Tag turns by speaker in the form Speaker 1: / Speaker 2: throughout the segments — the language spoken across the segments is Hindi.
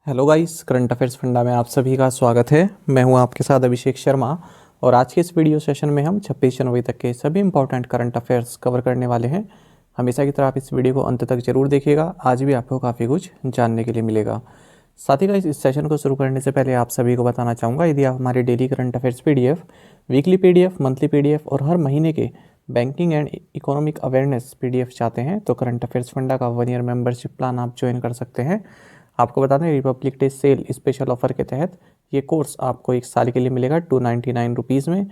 Speaker 1: हेलो गाइस, करंट अफेयर्स फंडा में आप सभी का स्वागत है। मैं हूं आपके साथ अभिषेक शर्मा और आज के इस वीडियो सेशन में हम 26 जनवरी तक के सभी इंपॉर्टेंट करंट अफेयर्स कवर करने वाले हैं। हमेशा की तरह आप इस वीडियो को अंत तक जरूर देखिएगा, आज भी आपको काफ़ी कुछ जानने के लिए मिलेगा। साथ ही गाइस, इस सेशन को शुरू करने से पहले आप सभी को बताना चाहूँगा, यदि आप हमारे daily current affairs PDF, weekly PDF, monthly PDF और हर महीने के banking and economic awareness PDF चाहते हैं तो करंट अफेयर्स फंडा का 1 ईयर मेंबरशिप प्लान आप ज्वाइन कर सकते हैं। आपको बता दें, Republic Day sale special offer के तहत ये कोर्स आपको 1 साल के लिए मिलेगा 299 रुपीज़ में।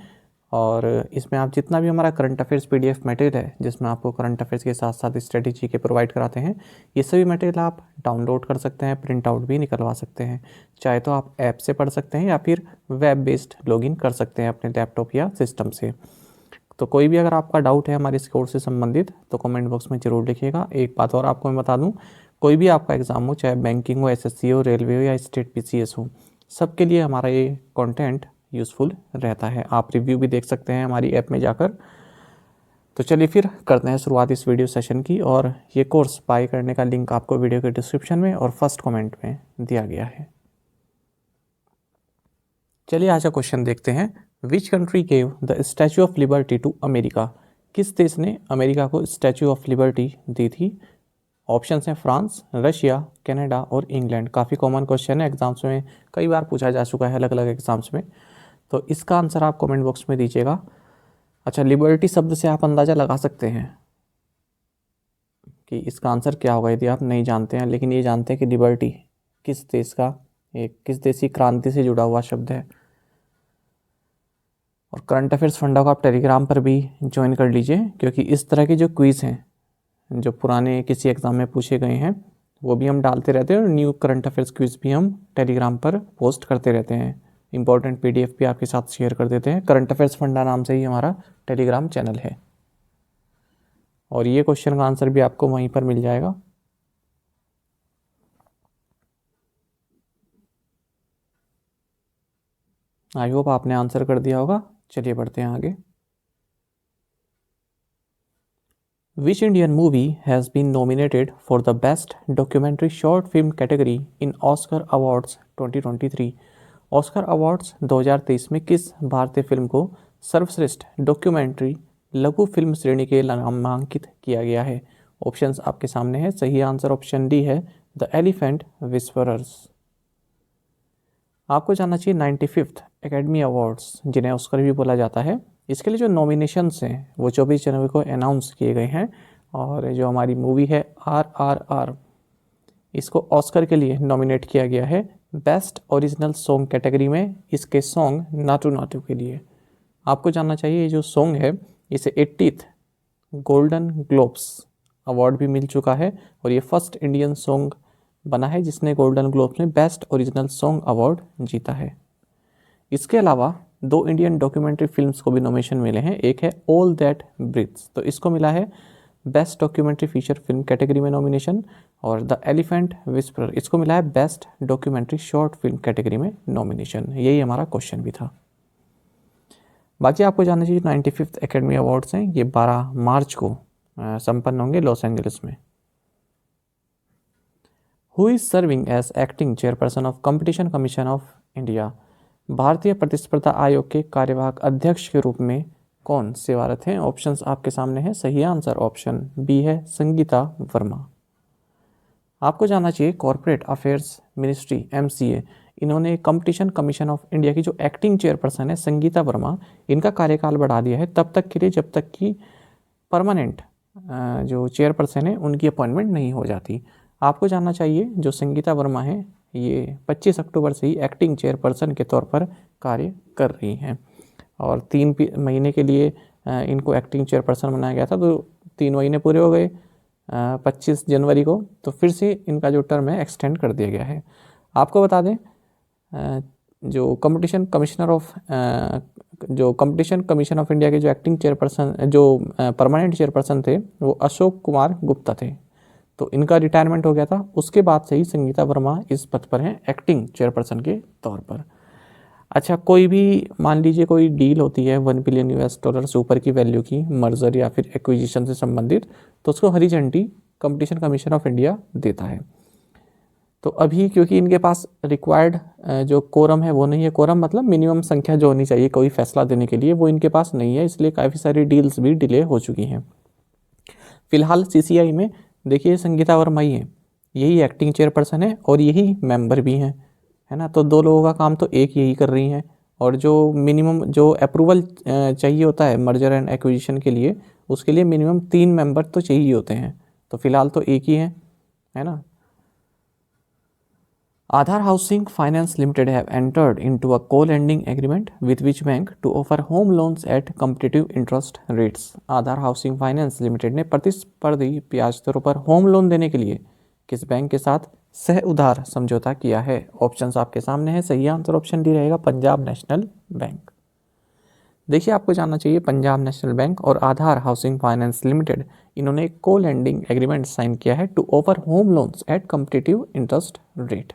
Speaker 1: और इसमें आप जितना भी हमारा करंट अफेयर्स PDF मटेरियल है, जिसमें आपको करंट अफेयर्स के साथ साथ स्ट्रेटेजी के प्रोवाइड कराते हैं, ये सभी मटेरियल आप डाउनलोड कर सकते हैं, प्रिंट आउट भी निकलवा सकते हैं। चाहे तो आप ऐप से पढ़ सकते हैं या फिर वेब बेस्ड लॉगिन कर सकते हैं अपने लैपटॉप या सिस्टम से। तो कोई भी अगर आपका डाउट है हमारे इस कोर्स से संबंधित तो कमेंट बॉक्स में ज़रूर लिखिएगा। एक बात और आपको मैं बता दूं, कोई भी आपका एग्ज़ाम हो, चाहे बैंकिंग हो, SSC हो, रेलवे हो या स्टेट PCS हो, सबके लिए हमारा ये कंटेंट यूज़फुल रहता है। आप रिव्यू भी देख सकते हैं हमारी ऐप में जाकर। तो चलिए फिर करते हैं शुरुआत इस वीडियो सेशन की, और ये कोर्स बाय करने का लिंक आपको वीडियो के डिस्क्रिप्शन में और फर्स्ट कमेंट में दिया गया है। चलिए आज का क्वेश्चन देखते हैं। Which country gave the Statue of Liberty to America? किस देश ने अमेरिका को स्टैचू ऑफ लिबर्टी दी थी? ऑप्शंस हैं फ्रांस, रशिया, कनाडा और इंग्लैंड। काफ़ी कॉमन क्वेश्चन है, एग्जाम्स में कई बार पूछा जा चुका है अलग अलग एग्जाम्स में। तो इसका आंसर आप कमेंट बॉक्स में दीजिएगा। अच्छा, लिबर्टी शब्द से आप अंदाज़ा लगा सकते हैं कि इसका आंसर क्या होगा यदि आप नहीं जानते हैं, लेकिन ये जानते हैं कि लिबर्टी किस देश का, एक किस देश की क्रांति से जुड़ा हुआ शब्द है। और करंट अफेयर्स फंडा को आप टेलीग्राम पर भी ज्वाइन कर लीजिए, क्योंकि इस तरह के जो क्विज़ हैं जो पुराने किसी एग्ज़ाम में पूछे गए हैं वो भी हम डालते रहते हैं, और न्यू करंट अफेयर्स क्विज़ भी हम टेलीग्राम पर पोस्ट करते रहते हैं। इंपॉर्टेंट PDF भी आपके साथ शेयर कर देते हैं। करंट अफेयर्स फंडा नाम से ही हमारा टेलीग्राम चैनल है, और ये क्वेश्चन का आंसर भी आपको वहीं पर मिल जाएगा। आई होप आपने आंसर कर दिया होगा। चलिए बढ़ते हैं आगे। Which Indian movie has been nominated for the Best Documentary Short Film category in Oscar Awards 2023? Oscar awards 2023 में किस भारतीय फिल्म को सर्वश्रेष्ठ डॉक्यूमेंट्री लघु फिल्म श्रेणी के नामांकित किया गया है? ऑप्शंस आपके सामने है। सही आंसर ऑप्शन डी है, द एलिफेंट विस्परर्स। आपको जानना चाहिए 95th एकेडमी अवार्ड्स, जिन्हें ऑस्कर भी बोला जाता है, इसके लिए जो नॉमिनेशंस हैं वो 24 जनवरी को अनाउंस किए गए हैं। और जो हमारी मूवी है RRR, इसको ऑस्कर के लिए नॉमिनेट किया गया है बेस्ट ओरिजिनल सॉन्ग कैटेगरी में, इसके सॉन्ग नाटू नाटू के लिए। आपको जानना चाहिए ये जो सॉन्ग है इसे 80th गोल्डन ग्लोब्स अवार्ड भी मिल चुका है, और ये फर्स्ट इंडियन सॉन्ग बना है जिसने गोल्डन ग्लोब्स में बेस्ट ओरिजिनल सॉन्ग अवार्ड जीता है। इसके अलावा 2 इंडियन डॉक्यूमेंट्री फिल्म्स को भी नॉमिनेशन मिले हैं। एक है ऑल दैट ब्रीथ्स, तो इसको मिला है best documentary feature film category में नॉमिनेशन, और द एलिफेंट विस्परर इसको मिला है best documentary short film category में नॉमिनेशन। यही हमारा क्वेश्चन भी था। बाकी आपको जानना चाहिए 95th एकेडमी अवार्ड्स हैं, ये 12 मार्च को संपन्न होंगे लॉस एंजलिस में। Who is serving as acting chairperson of Competition Commission of India? भारतीय प्रतिस्पर्धा आयोग के कार्यवाहक अध्यक्ष के रूप में कौन सेवारत हैं? ऑप्शंस आपके सामने हैं। सही आंसर ऑप्शन बी है, संगीता वर्मा। आपको जानना चाहिए कॉर्पोरेट अफेयर्स मिनिस्ट्री MCA, इन्होंने कंपटीशन कमीशन ऑफ इंडिया की जो एक्टिंग चेयरपर्सन है संगीता वर्मा, इनका कार्यकाल बढ़ा दिया है तब तक के लिए जब तक कि परमानेंट जो चेयरपर्सन है उनकी अपॉइंटमेंट नहीं हो जाती। आपको जानना चाहिए जो संगीता वर्मा है ये 25 अक्टूबर से ही एक्टिंग चेयरपर्सन के तौर पर कार्य कर रही हैं, और 3 महीने के लिए इनको एक्टिंग चेयरपर्सन बनाया गया था। तो 3 महीने पूरे हो गए 25 जनवरी को, तो फिर से इनका जो टर्म है एक्सटेंड कर दिया गया है। आपको बता दें जो कंपटीशन कमीशन ऑफ इंडिया के जो एक्टिंग चेयरपर्सन, जो परमानेंट चेयरपर्सन थे, वो अशोक कुमार गुप्ता थे। तो इनका रिटायरमेंट हो गया था, उसके बाद से ही संगीता वर्मा इस पद पर हैं एक्टिंग चेयरपर्सन के तौर पर। अच्छा, कोई भी मान लीजिए कोई डील होती है $1 बिलियन से ऊपर की वैल्यू की, मर्जर या फिर एक्विजिशन से संबंधित, तो उसको हरी झंडी कंपटीशन कमीशन ऑफ इंडिया देता है। तो अभी क्योंकि इनके पास रिक्वायर्ड जो कोरम है वो नहीं है, कोरम मतलब मिनिमम संख्या जो होनी चाहिए कोई फैसला देने के लिए, वो इनके पास नहीं है, इसलिए काफ़ी सारी डील्स भी डिले हो चुकी हैं। फिलहाल सीसीआई में देखिए संगीता वर्मा ही है, यही एक्टिंग चेयरपर्सन है और यही मेंबर भी हैं, है ना। तो दो लोगों का काम तो एक यही कर रही हैं, और जो मिनिमम जो अप्रूवल चाहिए होता है मर्जर एंड एक्विजिशन के लिए, उसके लिए मिनिमम 3 मेंबर तो चाहिए होते हैं, तो फिलहाल तो एक ही है ना। Aadhar Housing Finance Limited have entered into a co-lending agreement with which bank to offer home loans at competitive interest rates. Aadhar Housing Finance Limited ने प्रतिस्पर्धी ब्याज दरों पर होम लोन देने के लिए किस बैंक के साथ सह उधार समझौता किया है? ऑप्शंस आपके सामने है, सही आंसर ऑप्शन डी रहेगा पंजाब नेशनल बैंक। देखिए आपको जानना चाहिए पंजाब नेशनल बैंक और आधार हाउसिंग फाइनेंस लिमिटेड इन्होंने एक को लैंडिंग एग्रीमेंट साइन किया है to offer home loans at competitive interest rate.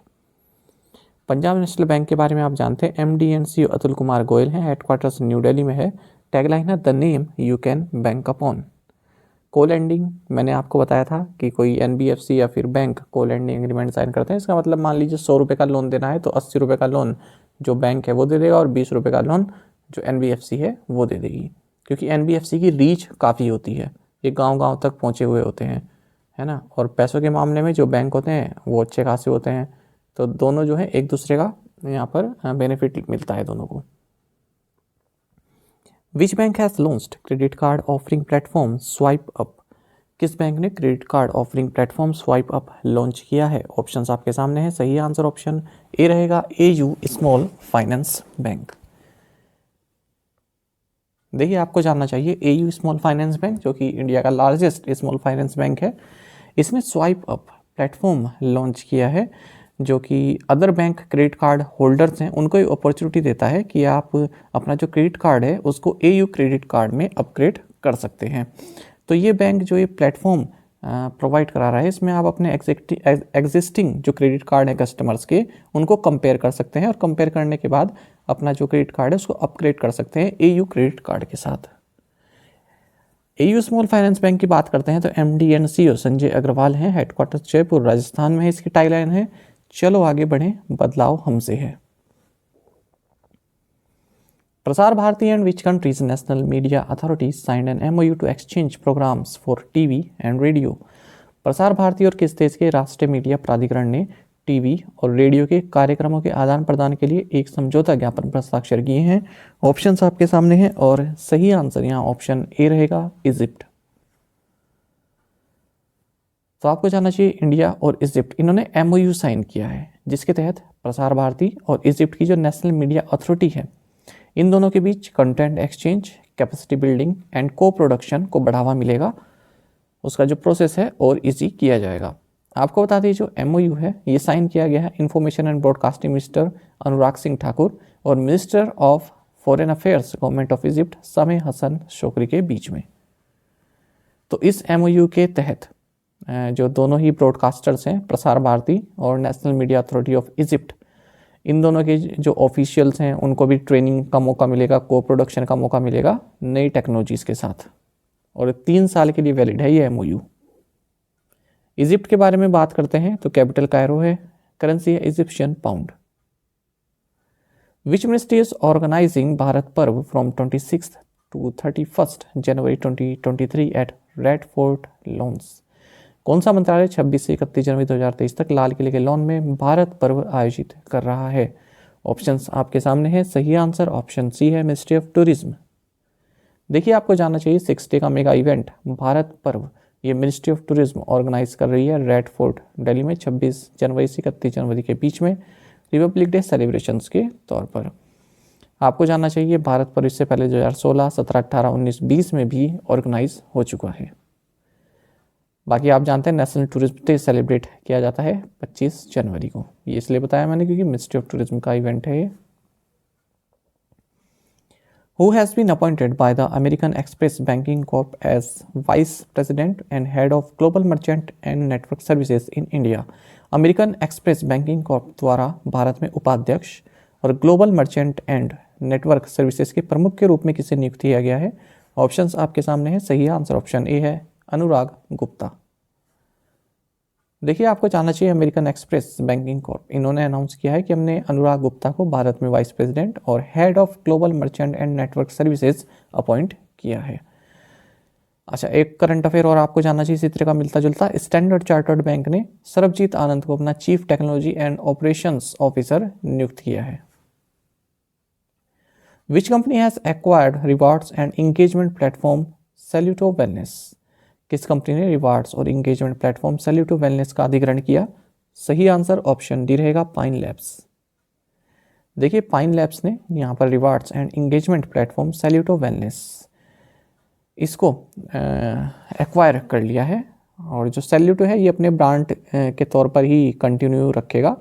Speaker 1: Punjab National Bank के बारे में आप जानते हैं, MD and CEO Atul Kumar Goyal हैं, हेडक्वार्टर्स न्यू दिल्ली में है, टैगलाइन है the name you can bank upon. Co lending मैंने आपको बताया था कि कोई एनबीएफसी या फिर बैंक को लैंडिंग एग्रीमेंट साइन करते हैं, इसका मतलब मान लीजिए 100 रुपये का लोन देना है तो 80 रुपये का लोन जो बैंक है वो दे देगा और 20 रुपये का लोन जो एनबीएफसी है वो दे देगी, क्योंकि एनबीएफसी की रीच काफ़ी होती है, ये गांव-गांव तक पहुंचे हुए होते हैं, है ना। और पैसों के मामले में जो बैंक होते हैं वो अच्छे खासे होते हैं, तो दोनों जो है एक दूसरे का यहाँ पर बेनिफिट मिलता है दोनों को। Which bank has launched credit card offering platform swipe up? किस बैंक ने credit card offering platform swipe up launch किया है? ऑप्शंस आपके सामने है, सही आंसर ऑप्शन ए रहेगा एयू स्मॉल फाइनेंस बैंक। देखिए आपको जानना चाहिए एयू स्मॉल फाइनेंस बैंक जो कि इंडिया का लार्जेस्ट स्मॉल फाइनेंस बैंक है, इसने स्वाइप अप प्लेटफॉर्म लॉन्च किया है जो कि other bank credit card holders हैं उनको ये अपॉर्चुनिटी देता है कि आप अपना जो क्रेडिट कार्ड है उसको एयू क्रेडिट कार्ड में अपग्रेड कर सकते हैं। तो ये बैंक जो ये प्लेटफॉर्म प्रोवाइड करा रहा है, इसमें आप अपने एग्जिस्टिंग जो क्रेडिट कार्ड है कस्टमर्स के उनको कंपेयर कर सकते हैं और कंपेयर करने के बाद अपना जो क्रेडिट कार्ड है उसको अपग्रेड कर सकते हैं एयू क्रेडिट कार्ड के साथ। एयू स्मॉल फाइनेंस बैंक की बात करते हैं तो MD and CEO Sanjay Agarwal हैं, हेडक्वार्टर जयपुर राजस्थान में है, इसकी टैगलाइन है चलो आगे बढ़ें बदलाव हमसे है। Prasar Bharati and which countries national media authority signed an MoU to exchange programs for TV and radio? Prasar Bharati और किस देश के राष्ट्रीय मीडिया प्राधिकरण ने टीवी और रेडियो के कार्यक्रमों के आदान प्रदान के लिए एक समझौता ज्ञापन पर हस्ताक्षर किए हैं? ऑप्शंस आपके सामने हैं और सही आंसर यहाँ ऑप्शन ए रहेगा इजिप्ट। तो आपको जानना चाहिए इंडिया और इजिप्ट इन्होंने एमओयू साइन किया है जिसके तहत प्रसार भारती और इजिप्ट की जो नेशनल मीडिया अथॉरिटी है इन दोनों के बीच content exchange, capacity building and co production को बढ़ावा मिलेगा, उसका जो प्रोसेस है और इजी किया जाएगा। आपको बता दें जो एमओयू है ये साइन किया गया है information and broadcasting minister Anurag Singh Thakur और minister of foreign affairs government of Egypt समे हसन शोकरी के बीच में। तो इस एमओयू के तहत जो दोनों ही ब्रॉडकास्टर्स हैं प्रसार भारती और national media authority of Egypt, इन दोनों के जो ऑफिशियल्स हैं उनको भी ट्रेनिंग का मौका मिलेगा, को प्रोडक्शन का मौका मिलेगा नई टेक्नोलॉजीज़ के साथ, और 3 साल के लिए वैलिड है ये एमओयू। इजिप्ट के बारे में बात करते हैं तो कैपिटल कायरो है, करेंसी है Egyptian pound. Which ministry is organising Bharat Parv from 26 to 31 January 2023 at Red Fort lawns? कौन सा मंत्रालय 26 से 31 जनवरी 2023 तक लाल किले के लॉन में भारत पर्व आयोजित कर रहा है? ऑप्शंस आपके सामने है, सही आंसर ऑप्शन सी है मिनिस्ट्री ऑफ टूरिज्म। देखिए आपको जानना चाहिए 6 डे का मेगा इवेंट भारत पर्व ये मिनिस्ट्री ऑफ टूरिज्म ऑर्गेनाइज कर रही है रेड फोर्ट दिल्ली में 26 जनवरी से 31 जनवरी के बीच में रिपब्लिक डे सेलिब्रेशंस के तौर पर। आपको जानना चाहिए भारत पर्व इससे पहले 2016, 17, 18, 19, 20 में भी ऑर्गेनाइज हो चुका है। बाकी आप जानते हैं नेशनल टूरिज्म डे सेलिब्रेट किया जाता है 25 जनवरी को, ये इसलिए बताया मैंने क्योंकि मिनिस्ट्री ऑफ टूरिज्म का इवेंट है ये। Who has been appointed by the American Express Banking Corp as Vice President and Head of Global Merchant and Network Services in India? American Express Banking Corp द्वारा भारत में उपाध्यक्ष और global merchant and network services के प्रमुख के रूप में किसे नियुक्त किया गया है? ऑप्शंस आपके सामने है, सही आंसर ऑप्शन ए है अनुराग गुप्ता। देखिए आपको जानना चाहिए अमेरिकन एक्सप्रेस बैंकिंग कॉर्प, इन्होंने अनाउंस किया है कि हमने अनुराग गुप्ता को भारत में वाइस प्रेसिडेंट और head of global merchant and network services appoint किया है। अच्छा, एक करंट अफेयर और आपको जानना चाहिए इसी तरह का मिलता जुलता। स्टैंडर्ड चार्टर्ड बैंक ने सरबजीत आनंद को अपना chief technology and operations officer नियुक्त किया है। Which company has acquired rewards and engagement platform Saluto Wellness? किस कंपनी ने रिवार्ड्स और इंगेजमेंट प्लेटफॉर्म सैल्यूटो वेलनेस का अधिग्रहण किया? सही आंसर ऑप्शन डी रहेगा, पाइन लैब्स। देखिए पाइन लैब्स ने यहाँ पर rewards and engagement platform Saluto Wellness इसको एक्वायर कर लिया है। और जो सैल्यूटो है ये अपने ब्रांड के तौर पर ही कंटिन्यू रखेगा,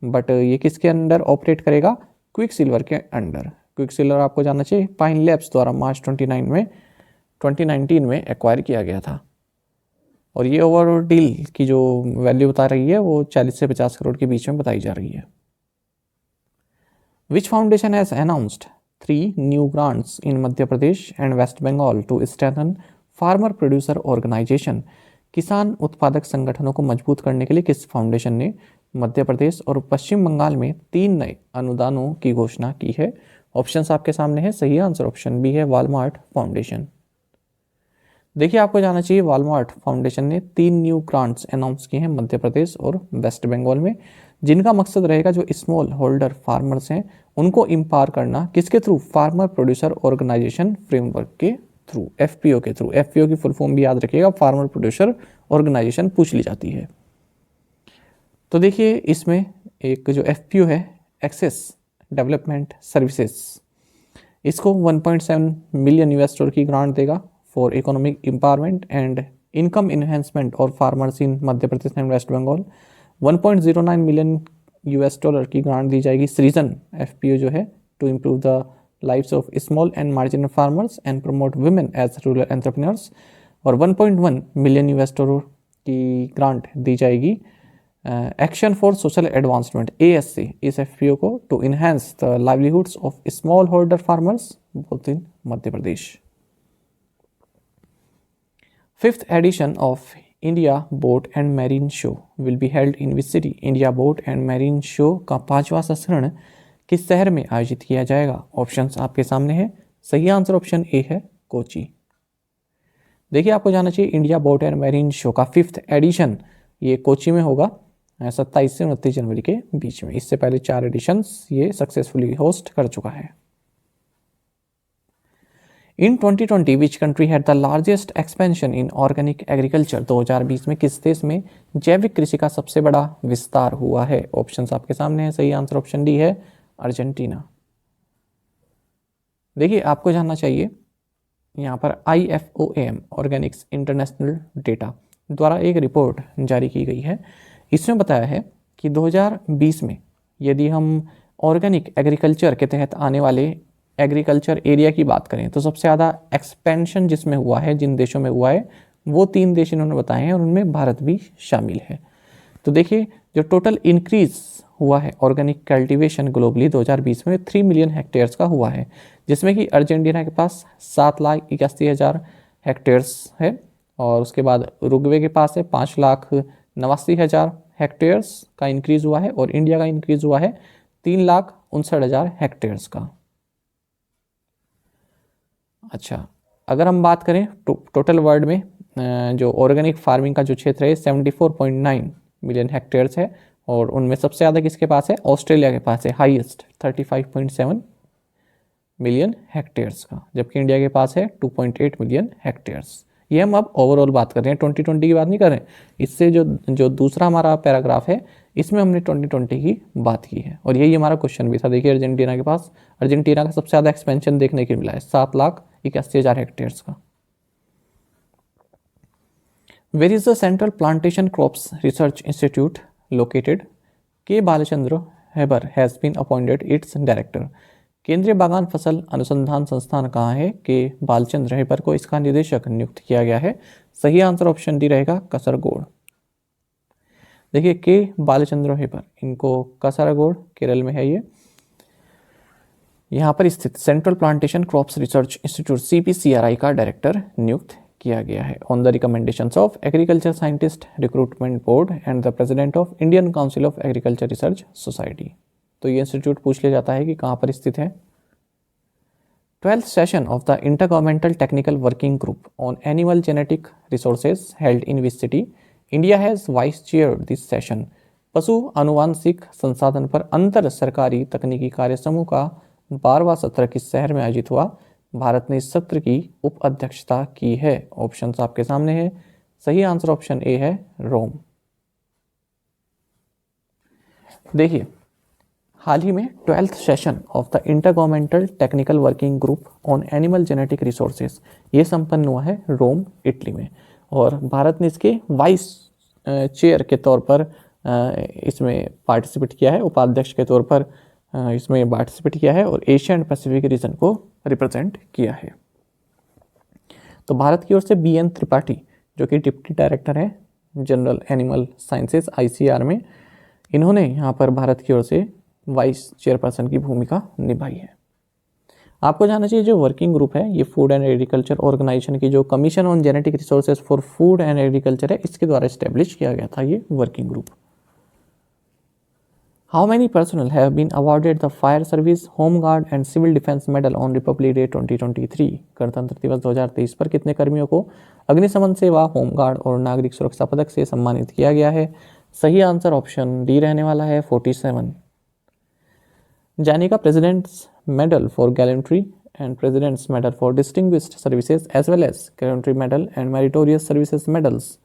Speaker 1: बट ये किसके अंडर ऑपरेट करेगा? क्विक सिल्वर के अंडर। क्विक सिल्वर आपको जानना चाहिए पाइन लैब्स द्वारा मार्च 2019 में एक्वायर किया गया था। और ये ओवरऑल डील की जो वैल्यू बता रही है वो 40 से 50 करोड़ के बीच में बताई जा रही है। Which foundation has announced 3 new grants in Madhya Pradesh and West Bengal to strengthen farmer producer organization? किसान उत्पादक संगठनों को मजबूत करने के लिए किस फाउंडेशन ने मध्य प्रदेश और पश्चिम बंगाल में 3 नए अनुदानों की घोषणा की है? ऑप्शंस आपके सामने है, सही आंसर ऑप्शन बी है, वालमार्ट फाउंडेशन। देखिए आपको जानना चाहिए वालमार्ट फाउंडेशन ने 3 न्यू ग्रांट्स अनाउंस किए हैं मध्य प्रदेश और वेस्ट बंगाल में, जिनका मकसद रहेगा जो स्मॉल होल्डर फार्मर्स हैं उनको इम्पावर करना। किसके through? Farmer producer organization framework के थ्रू, एफपीओ के थ्रू। एफपीओ की फुल फॉर्म भी याद रखिएगा, फार्मर प्रोड्यूसर ऑर्गेनाइजेशन पूछ ली जाती है। तो देखिए इसमें एक जो एफपीओ है, एक्सेस डेवलपमेंट सर्विसेज, इसको 1.7 मिलियन US$ की ग्रांट देगा for economic empowerment and income enhancement और farmers in Madhya Pradesh and West Bengal. 1.09 million US$ की ग्रांट दी जाएगी सृजन एफपीओ जो है to improve the lives of small and marginal farmers and promote women as rural entrepreneurs. और 1.1 मिलियन US$ की ग्रांट दी जाएगी action for social advancement ASC इस एफपीओ को to enhance the livelihoods of small holder farmers both in Madhya Pradesh. 5th edition of India boat and marine show will be held in which city? India boat and marine show का 5वां संस्करण किस शहर में आयोजित किया जाएगा? ऑप्शंस आपके सामने है, सही आंसर ऑप्शन ए है, कोची। देखिए आपको जानना चाहिए India boat and marine show का 5th एडिशन ये कोची में होगा 27 से 29 जनवरी के बीच में। इससे पहले 4 एडिशंस ये सक्सेसफुली होस्ट कर चुका है। In 2020, which country had the largest expansion in organic agriculture? 2020 में किस देश में जैविक कृषि का सबसे बड़ा विस्तार हुआ है? ऑप्शंस आपके सामने है, सही आंसर ऑप्शन डी है, अर्जेंटीना। देखिए आपको जानना चाहिए यहाँ पर IFOAM ऑर्गेनिक्स इंटरनेशनल डेटा द्वारा एक रिपोर्ट जारी की गई है। इसमें बताया है कि 2020 में यदि हम ऑर्गेनिक एग्रीकल्चर के तहत आने वाले एग्रीकल्चर एरिया की बात करें तो सबसे ज़्यादा एक्सपेंशन जिसमें हुआ है, जिन देशों में हुआ है, वो 3 देश इन्होंने बताए हैं और उनमें भारत भी शामिल है। तो देखिए जो टोटल इंक्रीज हुआ है ऑर्गेनिक कल्टीवेशन ग्लोबली 2020 में 3 मिलियन हेक्टेयर्स का हुआ है, जिसमें कि अर्जेंटीना के पास 7,81,000 हेक्टेयर्स है और उसके बाद उरुग्वे के पास है 5,89,000 हेक्टेयर्स का इंक्रीज हुआ है और इंडिया का इंक्रीज हुआ है 3,59,000 हेक्टेयर्स का। अच्छा, अगर हम बात करें टोटल वर्ल्ड में जो ऑर्गेनिक फार्मिंग का जो क्षेत्र है 74.9 मिलियन हेक्टेयर्स है और उनमें सबसे ज़्यादा किसके पास है? ऑस्ट्रेलिया के पास है हाईएस्ट 35.7 मिलियन हेक्टेयर्स का, जबकि इंडिया के पास है 2.8 मिलियन हेक्टेयर्स। ये हम अब ओवरऑल बात कर रहे हैं, 2020 की बात नहीं कर रहे हैं। इससे जो दूसरा हमारा पैराग्राफ है इसमें हमने 2020 की बात की है और यही हमारा क्वेश्चन भी था। देखिए अर्जेंटीना का सबसे ज़्यादा एक्सपेंशन देखने को मिला है 7,81,000 हेक्टेयर्स का। Where is the central plantation crops research institute located? K Balachandra Hebbar has been appointed its director. केंद्रीय बागान फसल अनुसंधान संस्थान कहाँ है? के बालचंद्र हेबर को इसका निदेशक नियुक्त किया गया है। सही आंसर ऑप्शन डी रहेगा, कसरगोड। देखिए के बालचंद्र हेबर, इनको कसरगोड केरल में है ये, यहाँ पर स्थित central plantation crops research institute CPCRI का डायरेक्टर नियुक्त किया गया है on the recommendations of agriculture scientist recruitment board and the president of Indian council of agriculture research society. तो ये इंस्टीट्यूट पूछ लिया जाता है कि कहाँ पर स्थित है। 12th session of the Intergovernmental Technical Working Group on Animal Genetic Resources held in which city? India has vice chaired this session. पशु आनुवांशिक संसाधन पर अंतर सरकारी तकनीकी कार्य समूह का 12वां सत्र किस शहर में आयोजित हुआ? भारत ने इस सत्र की उप अध्यक्षता की है। ऑप्शंस आपके सामने है। सही आंसर ऑप्शन ए है रोम। देखिए हाल ही में 12th session of the intergovernmental technical working group on animal genetic resources ये संपन्न हुआ है रोम इटली में, और भारत ने इसके वाइस चेयर के तौर पर इसमें पार्टिसिपेट किया है, उपाध्यक्ष के तौर पर इसमें पार्टिसिपेट किया है और एशिया एंड पैसिफिक रीजन को रिप्रेजेंट किया है। तो भारत की ओर से BN त्रिपाठी जो कि डिप्टी डायरेक्टर है जनरल एनिमल साइंसेज ICAR में, इन्होंने यहाँ पर भारत की ओर से वाइस चेयरपर्सन की भूमिका निभाई है। आपको जानना चाहिए जो वर्किंग ग्रुप है ये फूड एंड एग्रीकल्चर ऑर्गेनाइजेशन की जो commission on genetic resources for food and agriculture है इसके द्वारा स्टैब्लिश किया गया था ये working group. How many personal have been awarded the fire service, home guard and civil defence medal on Republic Day 2023? गणतंत्र दिवस 2023 पर कितने कर्मियों को अग्निशमन सेवा, होम गार्ड और नागरिक सुरक्षा पदक से सम्मानित किया गया है? सही आंसर ऑप्शन डी रहने वाला है 47। जाने का president's medal for gallantry and president's medal for distinguished services as well as gallantry medal and meritorious services medals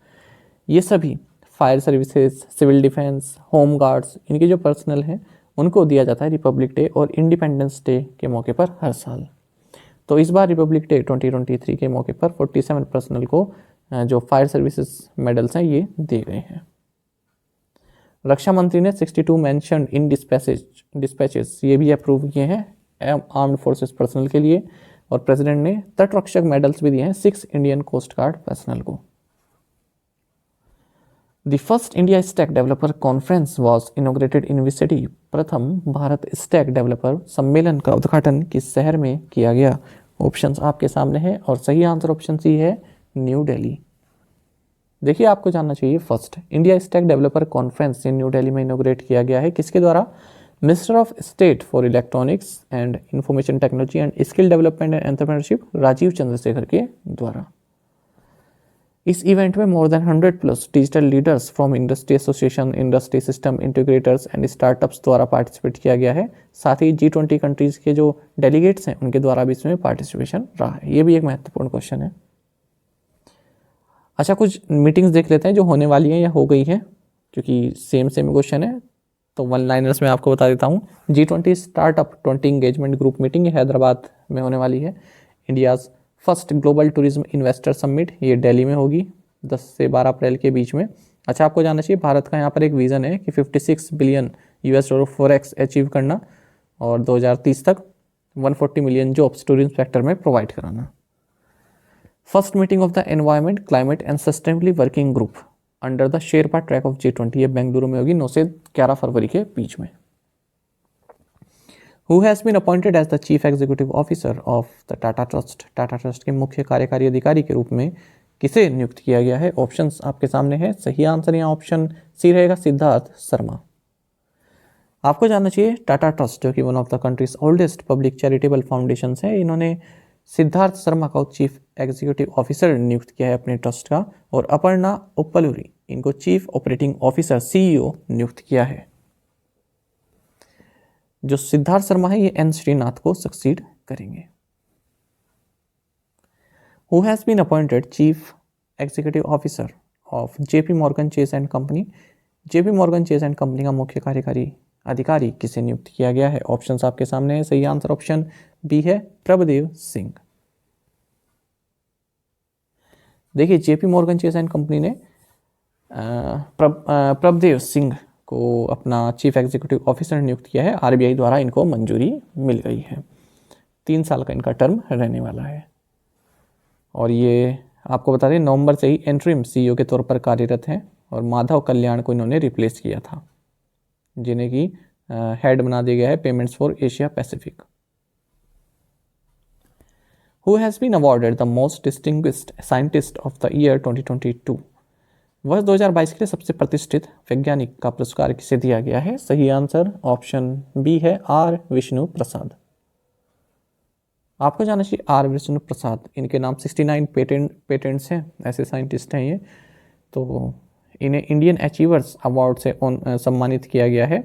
Speaker 1: ये सभी fire services, civil defence, home guards इनके जो पर्सनल हैं उनको दिया जाता है रिपब्लिक डे और इंडिपेंडेंस डे के मौके पर हर साल। तो इस बार रिपब्लिक डे 2023 के मौके पर 47 पर्सनल को जो फायर सर्विसेज मेडल्स हैं ये दिए गए हैं। रक्षा मंत्री ने 62 मेंशन्ड इन डिस्पैचेस ये भी अप्रूव किए हैं आर्म्ड फोर्सेस पर्सनल के लिए, और प्रेसिडेंट ने तटरक्षक मेडल्स भी दिए हैं 6 इंडियन कोस्ट गार्ड पर्सनल को। The first India stack developer conference was inaugurated in which city? प्रथम भारत स्टैक डेवलपर सम्मेलन का उद्घाटन किस शहर में किया गया? ऑप्शंस आपके सामने है और सही आंसर ऑप्शन सी है न्यू दिल्ली। देखिए आपको जानना चाहिए first India stack developer conference New Delhi में इनोग्रेट किया गया है किसके द्वारा? Minister of state for electronics and information technology and skill development and entrepreneurship Rajeev Chandrasekhar के द्वारा। इस इवेंट में more than 100+ digital leaders from industry association, industry system integrators and startups द्वारा पार्टिसिपेट किया गया है। साथ ही G20 कंट्रीज के जो डेलीगेट्स हैं उनके द्वारा भी इसमें पार्टिसिपेशन रहा है। ये भी एक महत्वपूर्ण क्वेश्चन है। अच्छा कुछ मीटिंग्स देख लेते हैं जो होने वाली हैं या हो गई है, क्योंकि सेम क्वेश्चन है तो 1 लाइनर्स में आपको बता देता हूँ। G20 startup 20 engagement group meeting Hyderabad में होने वाली है। India's first global tourism investor summit ये दिल्ली में होगी 10 से 12 अप्रैल के बीच में। अच्छा आपको जानना चाहिए भारत का यहाँ पर एक विज़न है कि $56 बिलियन फॉरेक्स अचीव करना और 2030 तक 140 मिलियन जॉब्स टूरिज्म सेक्टर में प्रोवाइड कराना। First meeting of the environment, climate and sustainability working group under the Sherpa track of G20 ये बेंगलुरु में होगी 9 से 11 फरवरी के बीच में। Who has been appointed as the Chief Executive Officer of the Tata Trust? Tata trust के मुख्य कार्यकारी अधिकारी के रूप में किसे नियुक्त किया गया है? ऑप्शंस आपके सामने है। सही आंसर यहाँ ऑप्शन सी रहेगा सिद्धार्थ शर्मा। आपको जानना चाहिए टाटा ट्रस्ट जो कि one of the countries oldest public charitable foundation है, इन्होंने सिद्धार्थ शर्मा को चीफ एग्जीक्यूटिव ऑफिसर नियुक्त किया है अपने ट्रस्ट का, और अपर्णा उप्पलूरी इनको चीफ ऑपरेटिंग ऑफिसर CEO नियुक्त किया है। जो सिद्धार्थ शर्मा है ये N श्रीनाथ को सक्सीड करेंगे। Who has been appointed chief executive officer of JP Morgan Chase and company? JP Morgan Chase and company का मुख्य कार्यकारी अधिकारी किसे नियुक्त किया गया है? ऑप्शंस आपके सामने है। सही आंसर ऑप्शन बी है प्रभदेव सिंह। देखिए JP Morgan Chase and company ने प्रभदेव सिंह को अपना चीफ एग्जीक्यूटिव ऑफिसर नियुक्त किया है। RBI द्वारा इनको मंजूरी मिल गई है। 3 साल का इनका टर्म रहने वाला है, और ये आपको बता दें नवंबर से ही इंटरिम CEO के तौर पर कार्यरत हैं, और माधव कल्याण को इन्होंने रिप्लेस किया था जिन्हें की हेड बना दिया गया है payments for Asia Pacific. Who has been awarded the most distinguished scientist of the year 2022। वर्ष 2022 के लिए सबसे प्रतिष्ठित वैज्ञानिक का पुरस्कार किसे दिया गया है? सही आंसर ऑप्शन बी है आर विष्णु प्रसाद। आपको जाना चाहिए आर विष्णु प्रसाद, इनके नाम 69 पेटेंट्स हैं, ऐसे साइंटिस्ट हैं ये। तो इन्हें इंडियन अचीवर्स अवार्ड से सम्मानित किया गया है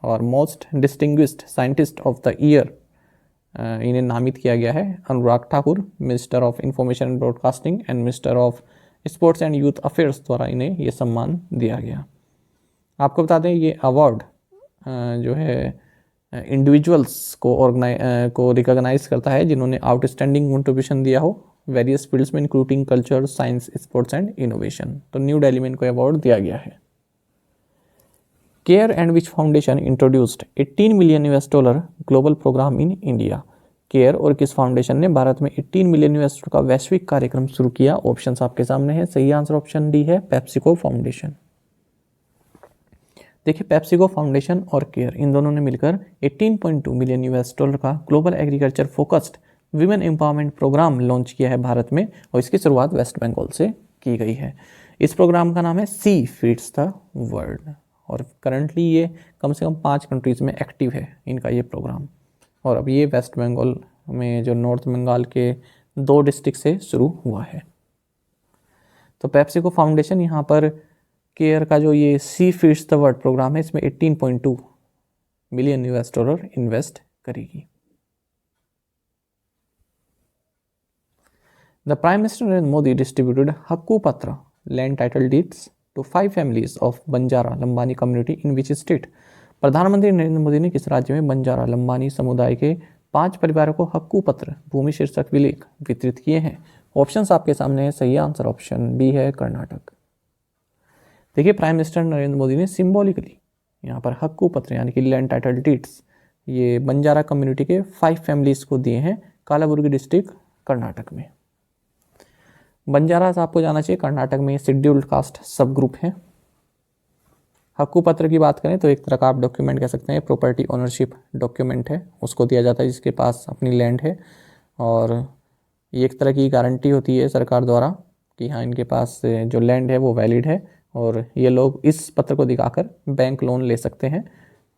Speaker 1: और most distinguished scientist of the year इन्हें नामित किया गया है Anurag Thakur, minister of information and broadcasting and minister of sports and youth affairs द्वारा इन्हें ये सम्मान दिया गया। आपको बता दें ये अवार्ड जो है इंडिविजुअल्स को रिकॉग्नाइज करता है जिन्होंने आउटस्टैंडिंग कंट्रीब्यूशन दिया हो वेरियस फील्ड्स में including culture, science, sports and innovation. तो न्यू दिल्ली में इनको अवार्ड दिया गया है। Care and which foundation introduced $18 million global program in India. Care और किस फाउंडेशन ने भारत में $18 मिलियन का वैश्विक कार्यक्रम शुरू किया? ऑप्शंस आपके सामने हैं। सही आंसर ऑप्शन डी है पेप्सिको फाउंडेशन। देखिए पेप्सिको फाउंडेशन और केयर इन दोनों ने मिलकर $18.2 मिलियन का global agriculture focused women empowerment program launch किया है भारत में और इसकी शुरुआत वेस्ट बंगाल से की गई है। इस प्रोग्राम का नाम है सी फीड्स द वर्ल्ड और करंटली ये कम से कम 5 कंट्रीज़ में एक्टिव है इनका ये प्रोग्राम। और अब ये वेस्ट बंगाल में जो नॉर्थ बंगाल के 2 डिस्ट्रिक्ट से शुरू हुआ है। तो पेप्सिको फाउंडेशन यहाँ पर केयर का जो ये she feeds the world programme है इसमें $18.2 मिलियन इन्वेस्ट करेगी। The prime minister Narendra Modi distributed Hakku Patra land title deeds to 5 families of Banjara Lambani community in which state. प्रधानमंत्री नरेंद्र मोदी ने किस राज्य में बंजारा लंबानी समुदाय के 5 परिवारों को हक्कू पत्र भूमि शीर्षक विलेख वितरित किए हैं? ऑप्शंस आपके सामने है। सही आंसर ऑप्शन बी है कर्नाटक। देखिए प्राइम मिनिस्टर नरेंद्र मोदी ने सिंबॉलिकली यहाँ पर हक्कू पत्र यानी कि लैंड टाइटल डीड्स ये बंजारा कम्युनिटी के 5 फैमिलीज को दिए हैं कालाबुर्गी डिस्ट्रिक्ट कर्नाटक में। बंजारास आपको जाना चाहिए कर्नाटक में शेड्यूल्ड कास्ट सब ग्रुप है। हक्कू पत्र की बात करें तो एक तरह का आप डॉक्यूमेंट कह सकते हैं, प्रॉपर्टी ओनरशिप डॉक्यूमेंट है, उसको दिया जाता है जिसके पास अपनी लैंड है और ये एक तरह की गारंटी होती है सरकार द्वारा कि हाँ इनके पास जो लैंड है वो वैलिड है और ये लोग इस पत्र को दिखाकर बैंक लोन ले सकते हैं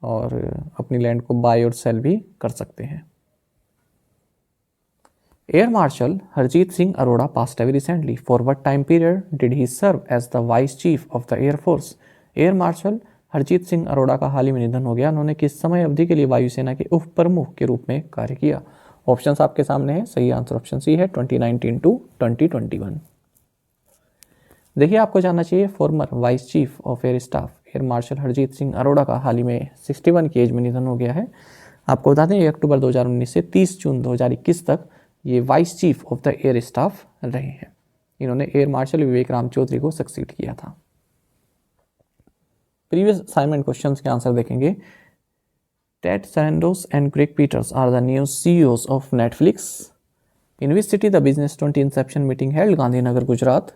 Speaker 1: और अपनी लैंड को बाय और सेल भी कर सकते हैं। Air marshal Harjeet Singh Arora passed away recently. For what time period did he serve as the Vice Chief of the Air Force? Air marshal Harjeet Singh Arora का हाल ही में निधन हो गया। उन्होंने किस समय अवधि के लिए वायुसेना के उप प्रमुख के रूप में कार्य किया? ऑप्शंस आपके सामने हैं। सही आंसर ऑप्शन सी है 2019 टू 2021। देखिए आपको जानना चाहिए farmer vice chief of air staff air marshal Harjeet Singh Arora का हाल ही में 61 की एज में निधन हो गया है। आपको बता दें 1 अक्टूबर 2019 से 30 जून 2021 तक ये vice chief of the air staff रहे हैं। इन्होंने एयर मार्शल विवेक राम चौधरी को सक्सीड किया था। प्रीवियस असाइनमेंट क्वेश्चंस के आंसर देखेंगे। Ted Sarandos and Greg Peters are the new CEOs of Netflix. In which city the business 20 inception meeting held? Gandhinagar, Gujarat.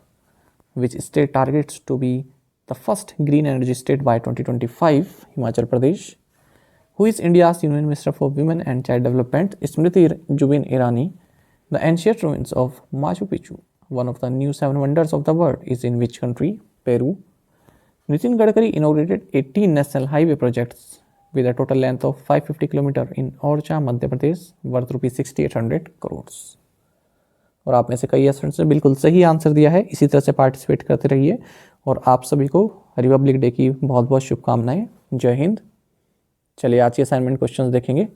Speaker 1: Which state targets to be the first green energy state by 2025? Himachal Pradesh. Who is India's union minister for women and child development? Smriti Zubin Irani. The ancient ruins of Machu Picchu, one of the new 7 wonders of the world, is in which country? Peru. Nitin Gadkari inaugurated 18 national highway projects with a total length of 550 km in Orcha, Madhya Pradesh, worth ₹6,800 crores. और आप में से कई स्टूडेंट्स ने बिल्कुल सही आंसर दिया है। इसी तरह से पार्टिसिपेट करते रहिए और आप सभी को रिपब्लिक डे की बहुत बहुत शुभकामनाएं। जय हिंद। चलिए आज के असाइनमेंट क्वेश्चंस देखेंगे।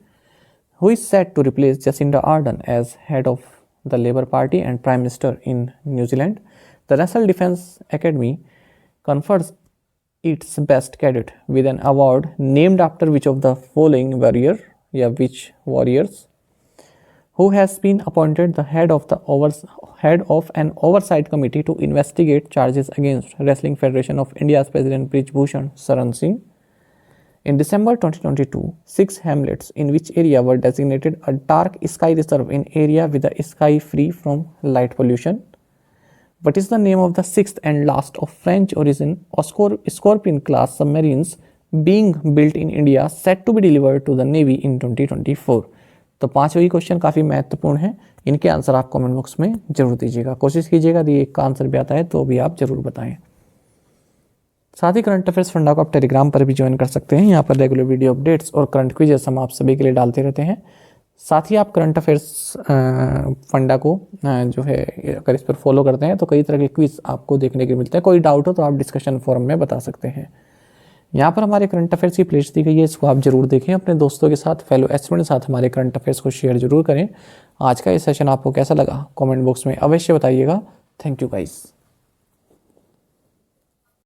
Speaker 1: Who is set to replace Jacinda Ardern as head of the Labour Party and Prime Minister in New Zealand? The National Defence Academy confers its best cadet with an award named after which of the following warriors? Who has been appointed the head of an oversight committee to investigate charges against Wrestling Federation of India's President Brij Bhushan Saran Singh? In December 2022, 6 hamlets in which area were designated a dark sky reserve in area with the sky free from light pollution? What is the name of the 6th and last of French origin Scorpion class submarines being built in India set to be delivered to the Navy in 2024? तो 5 वही क्वेश्चन काफ़ी महत्वपूर्ण हैं, इनके आंसर आप कमेंट बॉक्स में जरूर दीजिएगा। कोशिश कीजिएगा यदि एक का आंसर भी आता है तो भी आप जरूर बताएं। साथ ही करंट अफेयर्स फंडा को आप टेलीग्राम पर भी ज्वाइन कर सकते हैं। यहाँ पर रेगुलर वीडियो अपडेट्स और करंट क्विजेस हम आप सभी के लिए डालते रहते हैं। साथ ही आप करंट अफेयर्स फंडा को जो है अगर इस पर फॉलो करते हैं तो कई तरह के क्विज आपको देखने के मिलते हैं। कोई डाउट हो तो आप डिस्कशन फोरम में बता सकते हैं। यहाँ पर हमारे करंट अफेयर्स की प्लेलिस्ट दी गई है, इसको आप जरूर देखें। अपने दोस्तों के साथ, फेलो स्टूडेंट के साथ हमारे करंट अफेयर्स को शेयर जरूर करें। आज का ये सेशन आपको कैसा लगा कमेंट बॉक्स में अवश्य बताइएगा। Thank you guys.